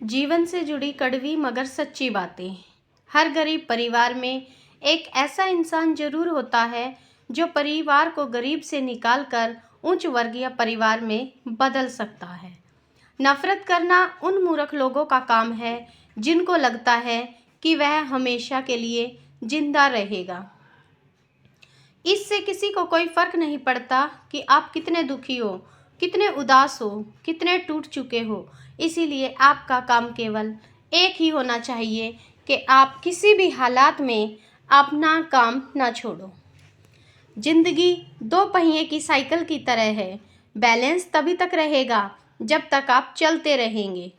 जीवन से जुड़ी कड़वी मगर सच्ची बातें। हर गरीब परिवार में एक ऐसा इंसान जरूर होता है जो परिवार को गरीब से निकालकर उच्च वर्गीय परिवार में बदल सकता है। नफरत करना उन मूर्ख लोगों का काम है जिनको लगता है कि वह हमेशा के लिए जिंदा रहेगा। इससे किसी को कोई फर्क नहीं पड़ता कि आप कितने दुखी हो, कितने उदास हो, कितने टूट चुके हो। इसीलिए आपका काम केवल एक ही होना चाहिए कि आप किसी भी हालात में अपना काम ना छोड़ो। जिंदगी दो पहिए की साइकिल की तरह है। बैलेंस तभी तक रहेगा जब तक आप चलते रहेंगे।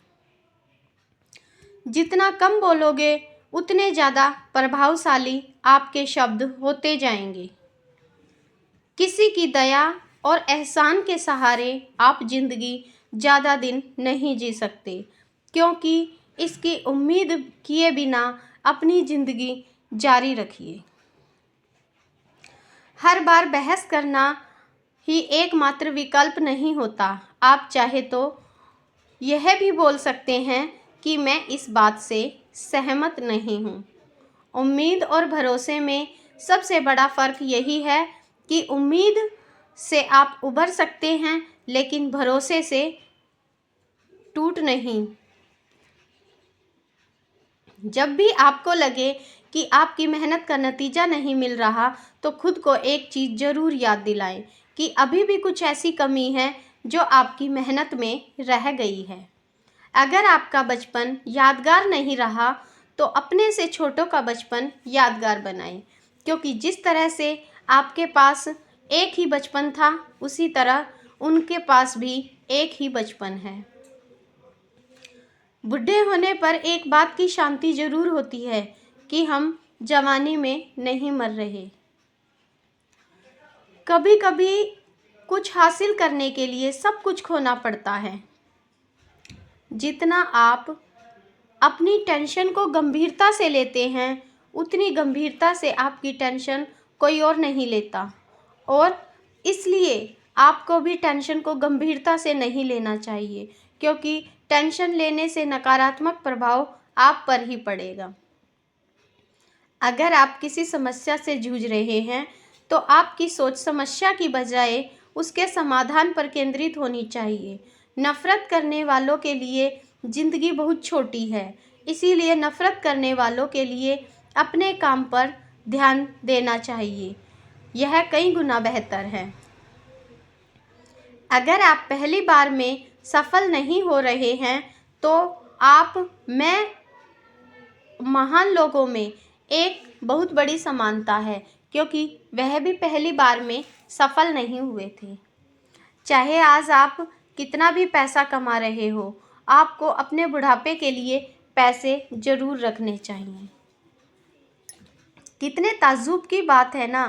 जितना कम बोलोगे उतने ज़्यादा प्रभावशाली आपके शब्द होते जाएंगे। किसी की दया और एहसान के सहारे आप जिंदगी ज़्यादा दिन नहीं जी सकते, क्योंकि इसकी उम्मीद किए बिना अपनी ज़िंदगी जारी रखिए। हर बार बहस करना ही एकमात्र विकल्प नहीं होता। आप चाहे तो यह भी बोल सकते हैं कि मैं इस बात से सहमत नहीं हूँ। उम्मीद और भरोसे में सबसे बड़ा फ़र्क यही है कि उम्मीद से आप उबर सकते हैं, लेकिन भरोसे से टूट नहीं। जब भी आपको लगे कि आपकी मेहनत का नतीजा नहीं मिल रहा, तो खुद को एक चीज़ ज़रूर याद दिलाएं कि अभी भी कुछ ऐसी कमी है जो आपकी मेहनत में रह गई है। अगर आपका बचपन यादगार नहीं रहा, तो अपने से छोटों का बचपन यादगार बनाएं, क्योंकि जिस तरह से आपके पास एक ही बचपन था, उसी तरह उनके पास भी एक ही बचपन है। बूढ़े होने पर एक बात की शांति जरूर होती है कि हम जवानी में नहीं मर रहे। कभी कभी कुछ हासिल करने के लिए सब कुछ खोना पड़ता है। जितना आप अपनी टेंशन को गंभीरता से लेते हैं, उतनी गंभीरता से आपकी टेंशन कोई और नहीं लेता, और इसलिए आपको भी टेंशन को गंभीरता से नहीं लेना चाहिए, क्योंकि टेंशन लेने से नकारात्मक प्रभाव आप पर ही पड़ेगा। अगर आप किसी समस्या से जूझ रहे हैं, तो आपकी सोच समस्या की बजाय उसके समाधान पर केंद्रित होनी चाहिए। नफरत करने वालों के लिए ज़िंदगी बहुत छोटी है, इसीलिए नफरत करने वालों के लिए अपने काम पर ध्यान देना चाहिए। यह कई गुना बेहतर है। अगर आप पहली बार में सफल नहीं हो रहे हैं, तो आप में महान लोगों में एक बहुत बड़ी समानता है, क्योंकि वह भी पहली बार में सफल नहीं हुए थे। चाहे आज आप कितना भी पैसा कमा रहे हो, आपको अपने बुढ़ापे के लिए पैसे जरूर रखने चाहिए। कितने ताज्जुब की बात है ना,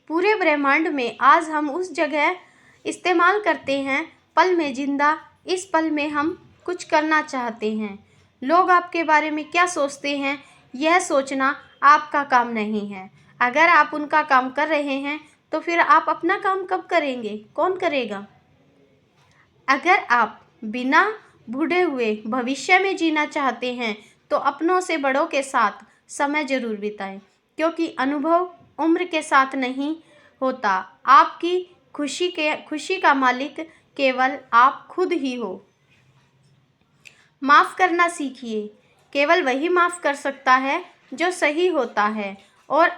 पूरे ब्रह्मांड में आज हम उस जगह इस्तेमाल करते हैं पल में जिंदा। इस पल में हम कुछ करना चाहते हैं। लोग आपके बारे में क्या सोचते हैं, यह सोचना आपका काम नहीं है। अगर आप उनका काम कर रहे हैं, तो फिर आप अपना काम कब करेंगे? कौन करेगा? अगर आप बिना बूढ़े हुए भविष्य में जीना चाहते हैं, तो अपनों से बड़ों के साथ समय जरूर बिताएं, क्योंकि अनुभव उम्र के साथ नहीं होता। आपकी खुशी का मालिक केवल आप खुद ही हो। माफ़ करना सीखिए। केवल वही माफ़ कर सकता है जो सही होता है, और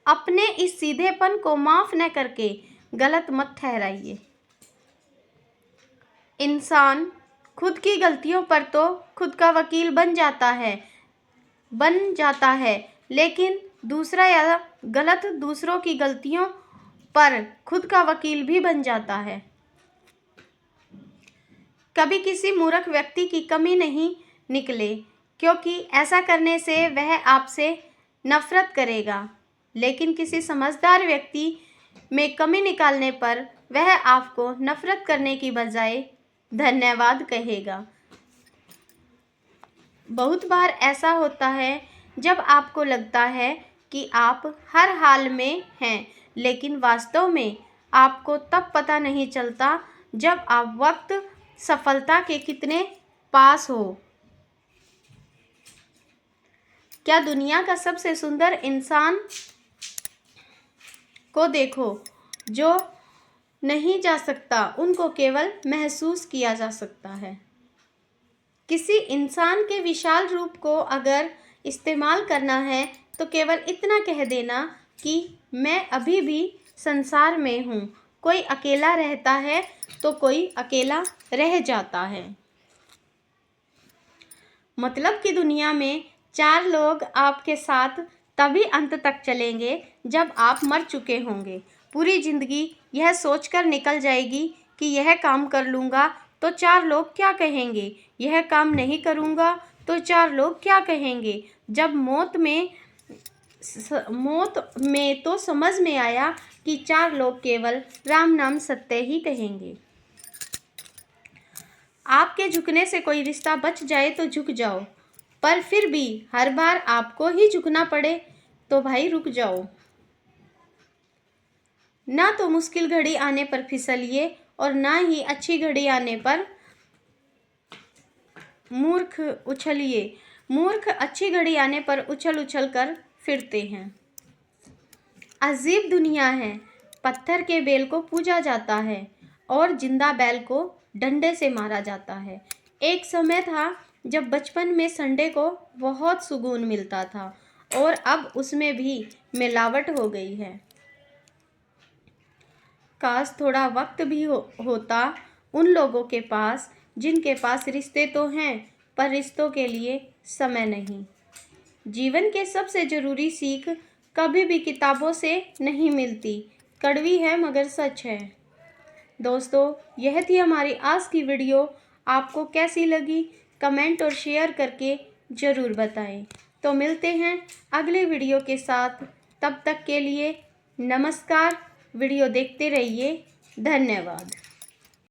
अपने इस सीधेपन को माफ़ न करके गलत मत ठहराइए। इंसान खुद की गलतियों पर तो खुद का वकील बन जाता है, लेकिन दूसरा या गलत दूसरों की गलतियों पर खुद का वकील भी बन जाता है। कभी किसी मूर्ख व्यक्ति की कमी नहीं निकले, क्योंकि ऐसा करने से वह आपसे नफरत करेगा, लेकिन किसी समझदार व्यक्ति में कमी निकालने पर वह आपको नफरत करने की बजाय धन्यवाद कहेगा। बहुत बार ऐसा होता है जब आपको लगता है कि आप हर हाल में हैं, लेकिन वास्तव में आपको तब पता नहीं चलता जब आप वक्त सफलता के कितने पास हो। क्या दुनिया का सबसे सुंदर इंसान को देखो, जो नहीं जा सकता, उनको केवल महसूस किया जा सकता है। किसी इंसान के विशाल रूप को अगर इस्तेमाल करना है तो केवल इतना कह देना कि मैं अभी भी संसार में हूँ। कोई अकेला रहता है तो कोई अकेला रह जाता है। मतलब कि दुनिया में 4 लोग आपके साथ तभी अंत तक चलेंगे जब आप मर चुके होंगे। पूरी ज़िंदगी यह सोचकर निकल जाएगी कि यह काम कर लूँगा तो 4 लोग क्या कहेंगे, यह काम नहीं करूँगा तो 4 लोग क्या कहेंगे। जब मौत में तो समझ में आया कि 4 लोग केवल राम नाम सत्य ही कहेंगे। आपके झुकने से कोई रिश्ता बच जाए तो झुक जाओ, पर फिर भी हर बार आपको ही झुकना पड़े तो भाई रुक जाओ। ना तो मुश्किल घड़ी आने पर फिसलिए और ना ही अच्छी घड़ी आने पर मूर्ख उछलिए। मूर्ख अच्छी घड़ी आने पर उछल उछल कर फिरते हैं। अजीब दुनिया है। पत्थर के बेल को पूजा जाता है और जिंदा बैल को डंडे से मारा जाता है। एक समय था जब बचपन में संडे को बहुत सुकून मिलता था और अब उसमें भी मिलावट हो गई है। काश थोड़ा वक्त भी होता उन लोगों के पास जिनके पास रिश्ते तो हैं पर रिश्तों के लिए समय नहीं। जीवन के सबसे ज़रूरी सीख कभी भी किताबों से नहीं मिलती। कड़वी है मगर सच है। दोस्तों, यह थी हमारी आज की वीडियो। आपको कैसी लगी कमेंट और शेयर करके ज़रूर बताएं। तो मिलते हैं अगले वीडियो के साथ। तब तक के लिए नमस्कार। वीडियो देखते रहिए। धन्यवाद।